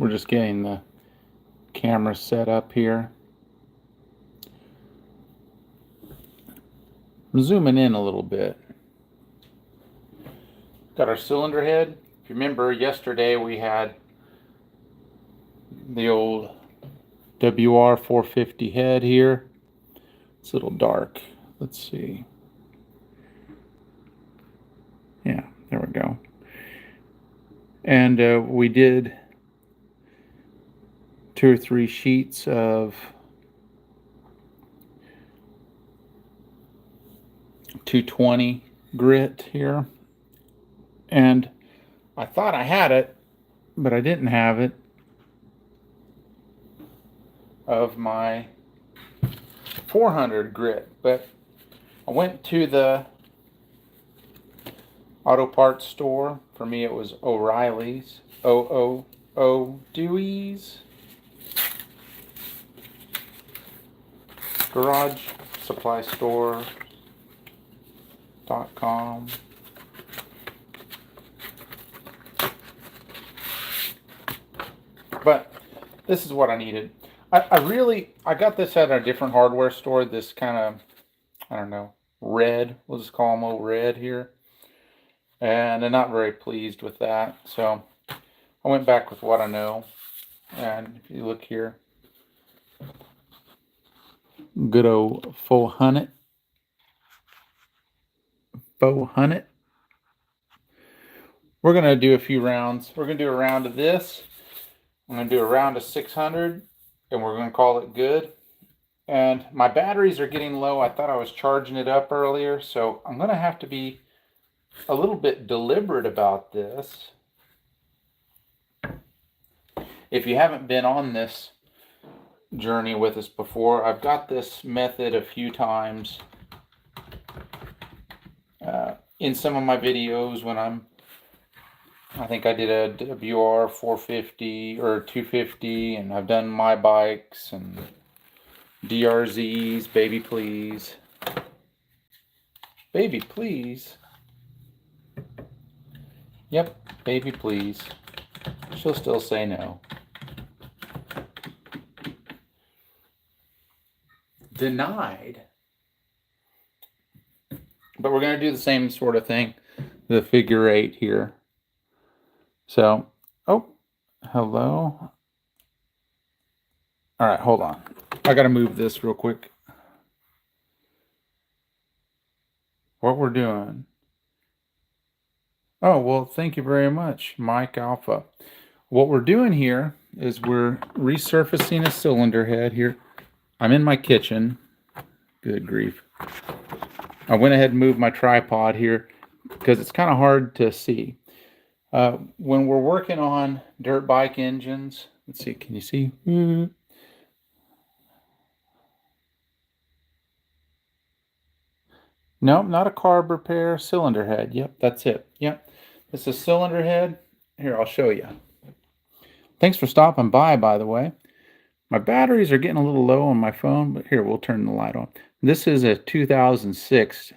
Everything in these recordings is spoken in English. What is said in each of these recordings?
We're just getting the camera set up here. I'm zooming in a little bit. Got our cylinder head. If you remember, yesterday we had the old WR450 head here. It's a little dark. Let's see. Yeah, there we go. And we did 2 or 3 sheets of 220 grit here. And I thought I had it, but I didn't have it, of my 400 grit. But I went to the auto parts store. For me it was O'Reilly's. Dewey's Garage Supply Store.com. But this is what I needed. I got this at a different hardware store. This kind of, I don't know, red. We'll just call them old red here. And I'm not very pleased with that. So I went back with what I know. And if you look here, good old faux hunnet. We're going to do a few rounds. We're going to do a round of this. I'm going to do a round of 600, and we're going to call it good. And my batteries are getting low. I thought I was charging it up earlier, so I'm going to have to be a little bit deliberate about this. If you haven't been on this journey with us before, I've got this method a few times in some of my videos when I think I did a WR450 or 250, and I've done my bikes and DRZs, baby please. Baby please. Yep, baby please. She'll still say no. Denied. But we're going to do the same sort of thing, the figure 8 here. So, oh, hello. All right, hold on. I got to move this real quick. What we're doing. Oh, well, thank you very much, Mike Alpha. What we're doing here is we're resurfacing a cylinder head here. I'm in my kitchen. Good grief. I went ahead and moved my tripod here because it's kind of hard to see. When we're working on dirt bike engines, let's see, can you see? Nope, not a carb repair, cylinder head. Yep, that's it. Yep, it's a cylinder head. Here, I'll show you. Thanks for stopping by the way. My batteries are getting a little low on my phone, but here, we'll turn the light on. This is a 2006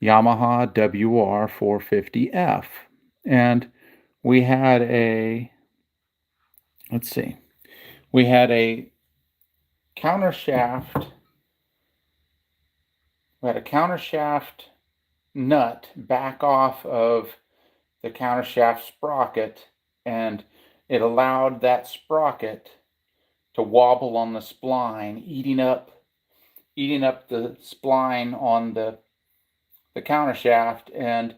Yamaha WR450F. And we had a, let's see, we had a counter shaft. We had a counter shaft nut back off of the counter shaft sprocket, and it allowed that sprocket to wobble on the spline, eating up the spline on the counter shaft, and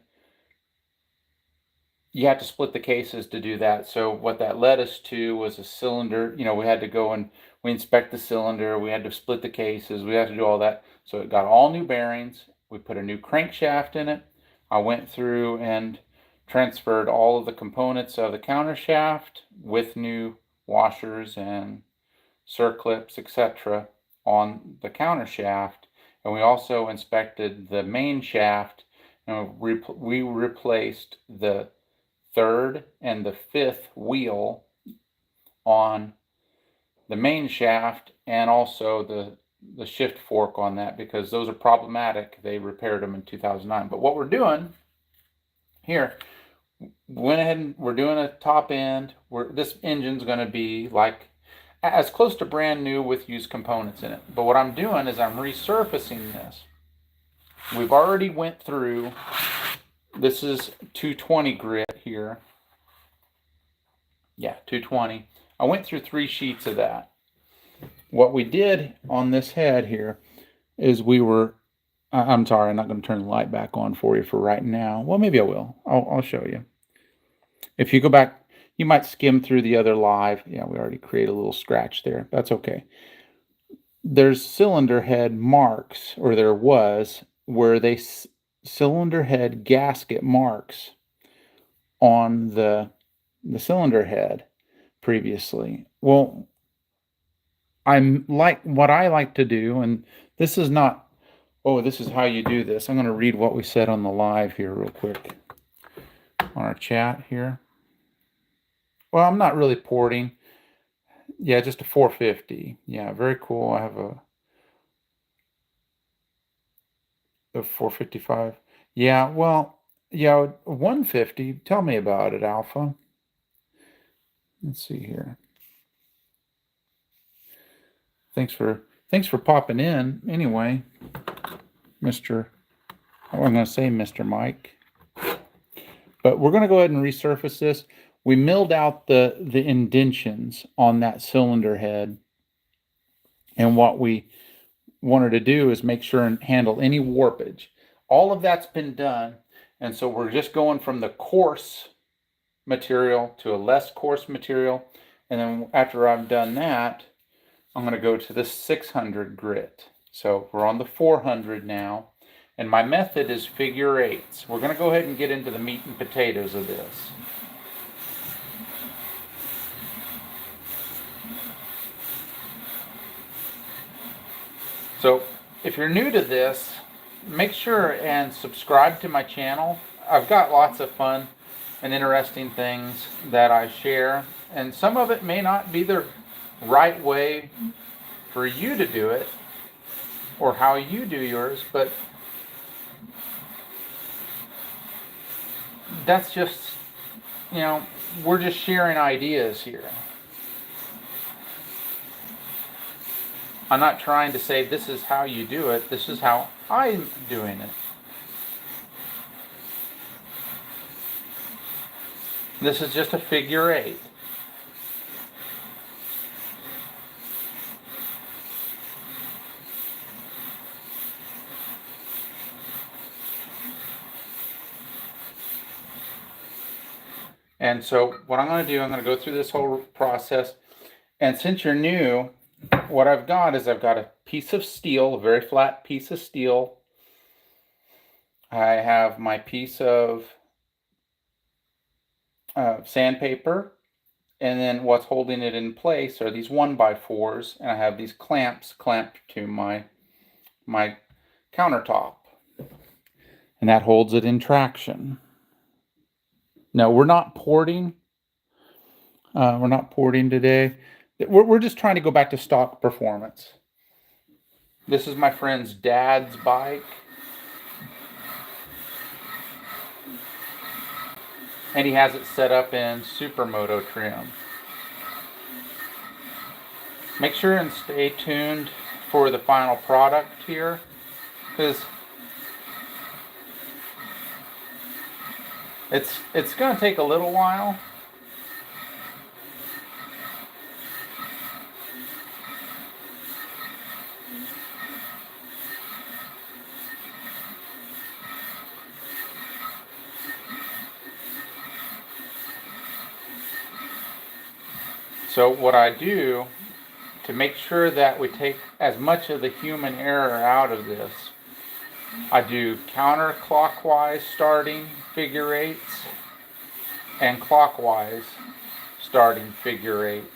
you had to split the cases to do that. So what that led us to was a cylinder. You know, we had to go and we inspect the cylinder. We had to split the cases. We had to do all that. So it got all new bearings. We put a new crankshaft in it. I went through and transferred all of the components of the counter shaft with new washers and circlips, etc. on the counter shaft. And we also inspected the main shaft, and we replaced the 3rd and the 5th wheel on the main shaft, and also the shift fork on that, because those are problematic. They repaired them in 2009. But what we're doing here, Went ahead and we're doing a top end. This engine's going to be like as close to brand new with used components in it. But what I'm doing is I'm resurfacing this. We've already went through, this is 220 grit here. Yeah, 220. I went through 3 sheets of that. What we did on this head here is I'm sorry, I'm not going to turn the light back on for you for right now. Well, maybe I will. I'll show you. If you go back, you might skim through the other live. Yeah, we already created a little scratch there. That's okay. There's cylinder head marks, or there was, where they cylinder head gasket marks on the cylinder head previously. Well, what I like to do, and this is not, oh, this is how you do this. I'm going to read what we said on the live here real quick on our chat here. Well, I'm not really porting. Yeah, just a 450. Yeah, very cool. I have a 455. Yeah, well, yeah, 150. Tell me about it, Alpha. Let's see here. Thanks for popping in anyway, Mr. I'm going to say Mr. Mike. But we're going to go ahead and resurface this. We milled out the indentions on that cylinder head. And what we wanted to do is make sure and handle any warpage. All of that's been done. And so we're just going from the coarse material to a less coarse material. And then after I've done that, I'm going to go to the 600 grit. So we're on the 400 now. And my method is figure eights. We're going to go ahead and get into the meat and potatoes of this. So if you're new to this, make sure and subscribe to my channel. I've got lots of fun and interesting things that I share. And some of it may not be the right way for you to do it or how you do yours, but that's just, we're just sharing ideas here. I'm not trying to say this is how you do it. This is how I'm doing it. This is just a figure eight. And so what I'm going to do, I'm going to go through this whole process. And since you're new, what I've got is I've got a piece of steel, a very flat piece of steel. I have my piece of sandpaper. And then what's holding it in place are these 1x4s. And I have these clamps clamped to my countertop. And that holds it in traction. No, we're not porting. We're not porting today. We're just trying to go back to stock performance. This is my friend's dad's bike. And he has it set up in Supermoto trim. Make sure and stay tuned for the final product here, because it's going to take a little while. So what I do to make sure that we take as much of the human error out of this, I do counterclockwise starting figure eights and clockwise starting figure eights.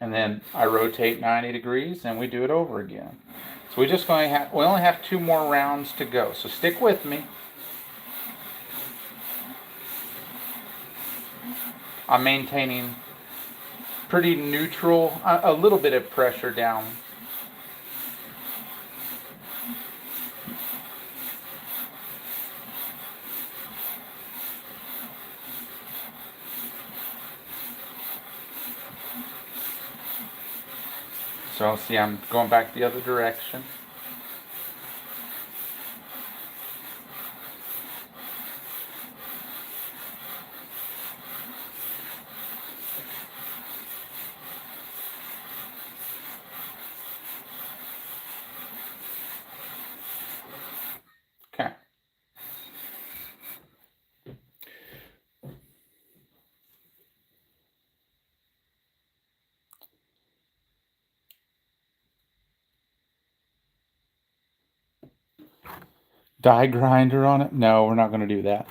And then I rotate 90 degrees and we do it over again. So we only have 2 more rounds to go. So stick with me. I'm maintaining pretty neutral, a little bit of pressure down. So see, I'm going back the other direction. Okay. Die grinder on it? No, we're not going to do that.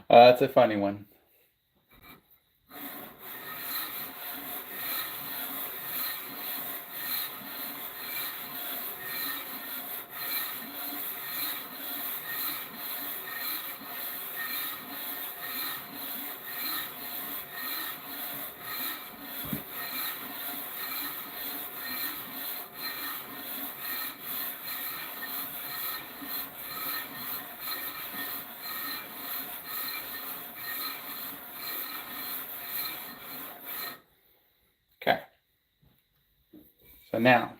That's a funny one. Okay. So now,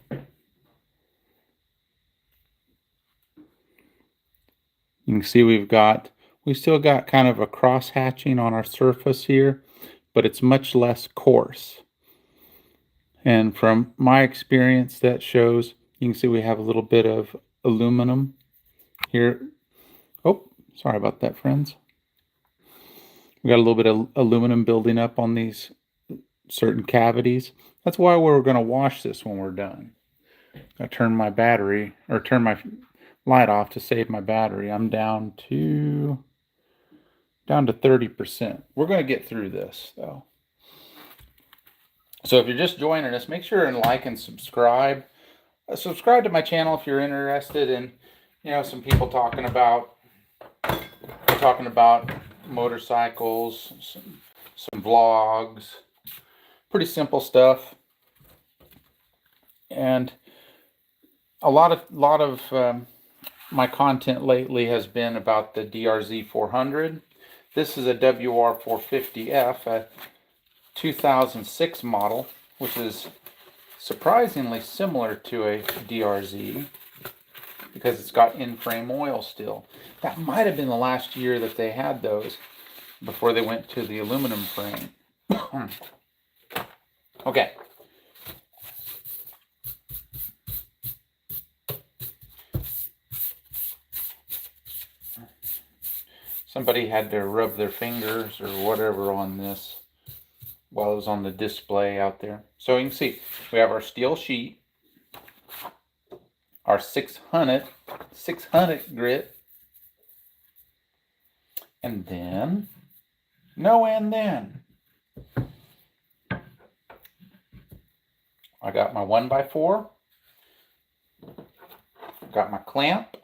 you can see we've still got kind of a cross hatching on our surface here, but it's much less coarse. And from my experience, that shows, you can see we have a little bit of aluminum here. Oh, sorry about that, friends. We got a little bit of aluminum building up on these certain cavities. That's why we're going to wash this when we're done. I turn my battery, or turn my light off to save my battery. I'm down to 30%. We're going to get through this though. So if you're just joining us, make sure and like and subscribe. Subscribe to my channel if you're interested in, some people talking about motorcycles, some vlogs, pretty simple stuff, and a lot of my content lately has been about the DRZ400. This is a WR450F, a 2006 model, which is surprisingly similar to a DRZ because it's got in-frame oil still. That might have been the last year that they had those before they went to the aluminum frame. Okay. Somebody had to rub their fingers or whatever on this while it was on the display out there. So you can see we have our steel sheet, our 600 grit, and then I got my 1x4, got my clamp,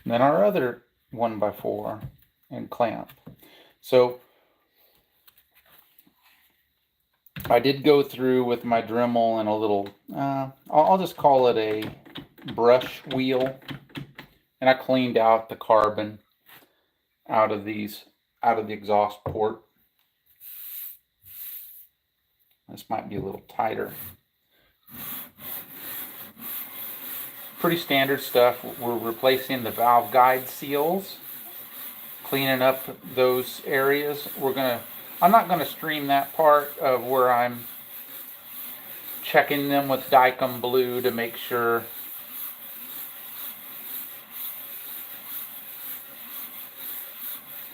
and then our other 1x4 and clamp. So I did go through with my Dremel and a little, I'll just call it a brush wheel, and I cleaned out the carbon out of the exhaust port. This might be a little tighter. Pretty standard stuff. We're replacing the valve guide seals, cleaning up those areas. I'm not gonna stream that part of where I'm checking them with Dykem Blue to make sure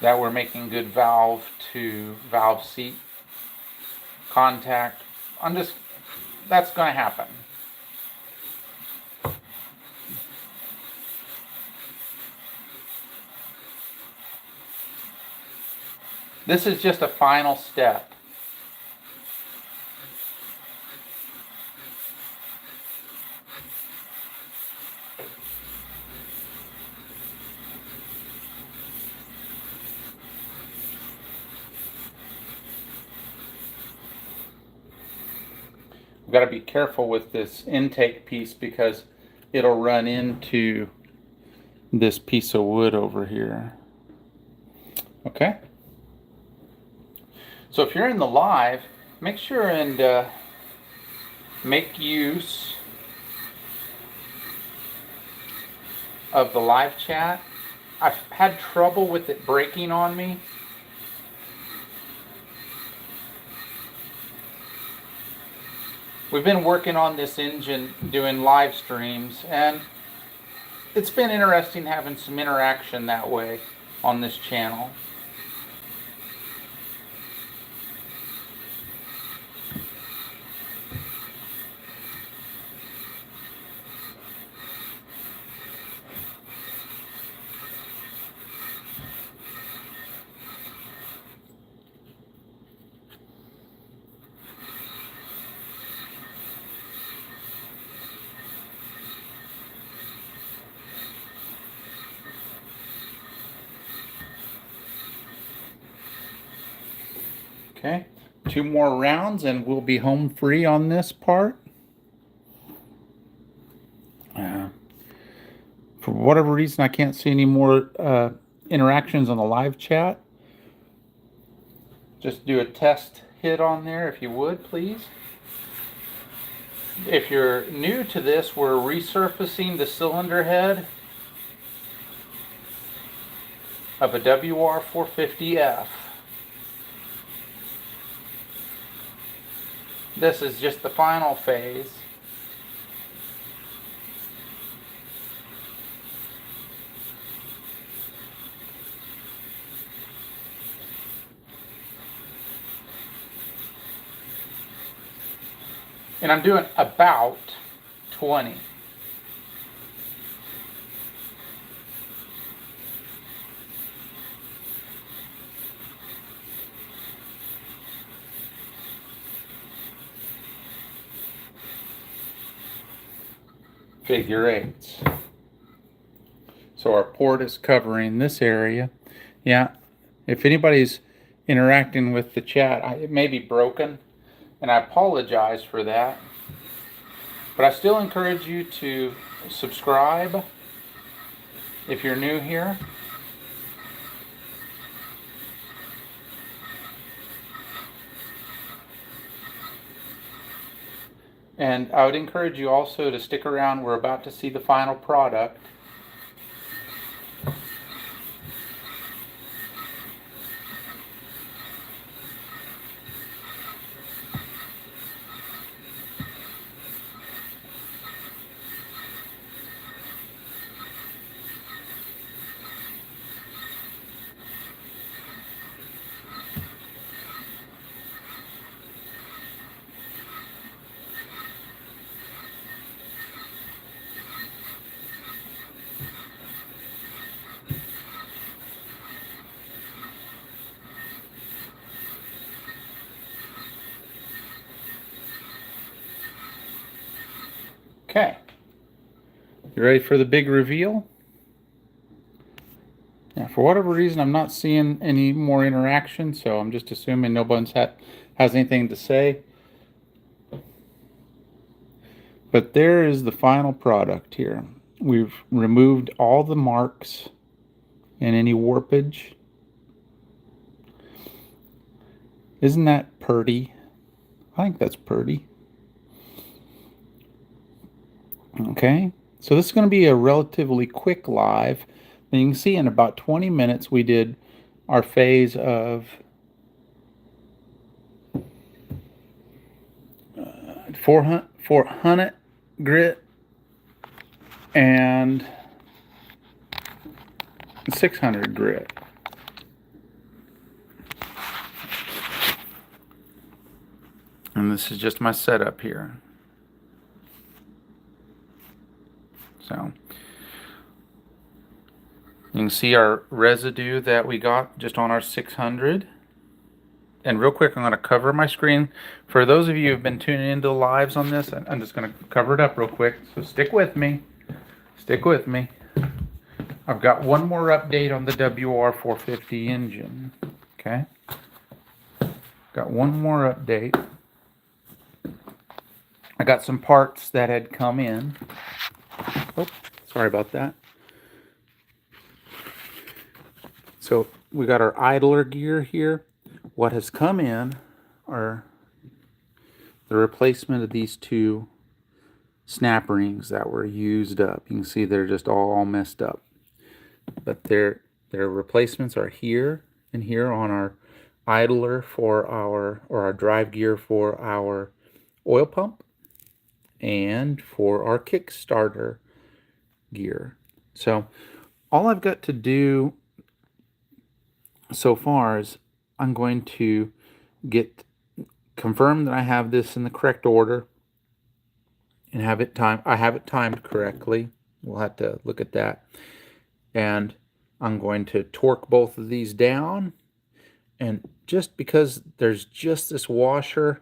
that we're making good valve to valve seat contact. That's gonna happen. This is just a final step. We've got to be careful with this intake piece because it'll run into this piece of wood over here. Okay. So if you're in the live, make sure and make use of the live chat. I've had trouble with it breaking on me. We've been working on this engine doing live streams, and it's been interesting having some interaction that way on this channel. Okay, 2 more rounds and we'll be home free on this part. For whatever reason, I can't see any more interactions on the live chat. Just do a test hit on there if you would, please. If you're new to this, we're resurfacing the cylinder head of a WR450F. This is just the final phase. And I'm doing about 20. Figure eights. So our port is covering this area. Yeah, if anybody's interacting with the chat, it may be broken, and I apologize for that. But I still encourage you to subscribe if you're new here. And I would encourage you also to stick around. We're about to see the final product. Okay, you ready for the big reveal? Yeah, for whatever reason, I'm not seeing any more interaction, so I'm just assuming nobody's has anything to say. But there is the final product here. We've removed all the marks and any warpage. Isn't that pretty? I think that's pretty. Okay, so this is going to be a relatively quick live. And you can see in about 20 minutes we did our phase of 400 grit and 600 grit. And this is just my setup here. So you can see our residue that we got just on our 600. And real quick, I'm going to cover my screen. For those of you who have been tuning into the lives on this, I'm just going to cover it up real quick. So stick with me. Stick with me. I've got one more update on the WR450 engine. Okay. Got one more update. I got some parts that had come in. Oh, sorry about that. So we got our idler gear here. What has come in are the replacement of these two snap rings that were used up. You can see they're just all messed up. But their replacements are here and here on our idler for our drive gear for our oil pump and for our Kickstarter gear. So all I've got to do so far is I'm going to confirm that I have this in the correct order and have it timed correctly. We'll have to look at that. And I'm going to torque both of these down. And just because there's just this washer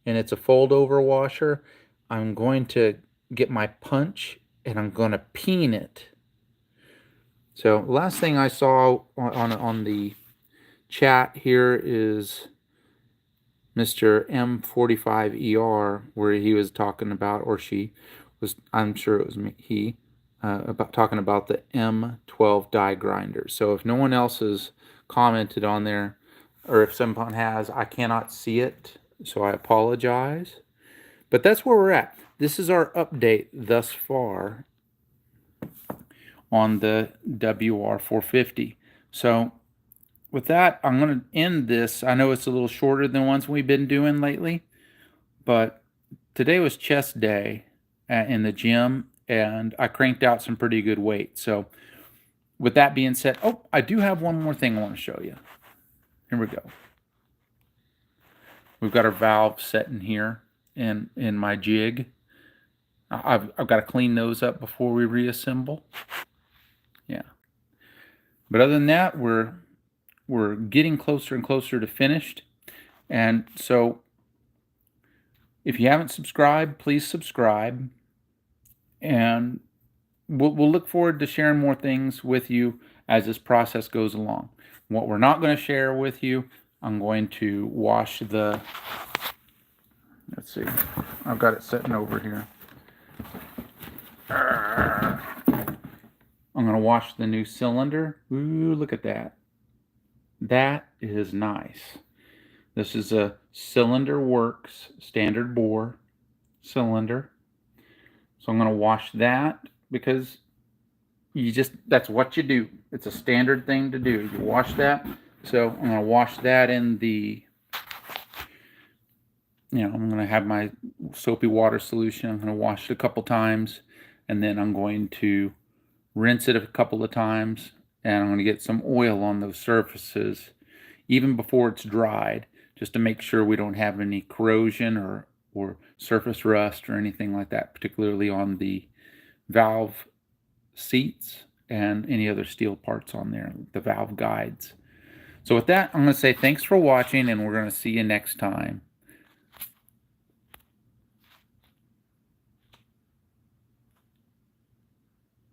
and it's a fold over washer, I'm going to get my punch and I'm going to peen it. So the last thing I saw on the chat here is Mr. M45ER, where he was talking about, or she was, I'm sure it was he, about talking about the M12 die grinder. So if no one else has commented on there, or if someone has, I cannot see it, so I apologize. But that's where we're at. This is our update thus far on the WR450. So with that, I'm going to end this. I know it's a little shorter than ones we've been doing lately, but today was chest day in the gym, and I cranked out some pretty good weight. So with that being said, oh, I do have one more thing I want to show you. Here we go. We've got our valve set in here in my jig. I've got to clean those up before we reassemble. Yeah. But other than that, we're getting closer and closer to finished. And so if you haven't subscribed, please subscribe. And we'll look forward to sharing more things with you as this process goes along. What we're not going to share with you, I'm going to wash the, let's see, I've got it sitting over here. I'm going to wash the new cylinder. Ooh, look at that. That is nice. This is a Cylinder Works standard bore cylinder. So I'm going to wash that because that's what you do. It's a standard thing to do. You wash that. So I'm going to wash that in the, I'm going to have my soapy water solution. I'm going to wash it a couple times, and then I'm going to rinse it a couple of times, and I'm going to get some oil on those surfaces even before it's dried, just to make sure we don't have any corrosion or surface rust or anything like that, particularly on the valve seats and any other steel parts on there, the valve guides. So with that, I'm going to say thanks for watching, and we're going to see you next time.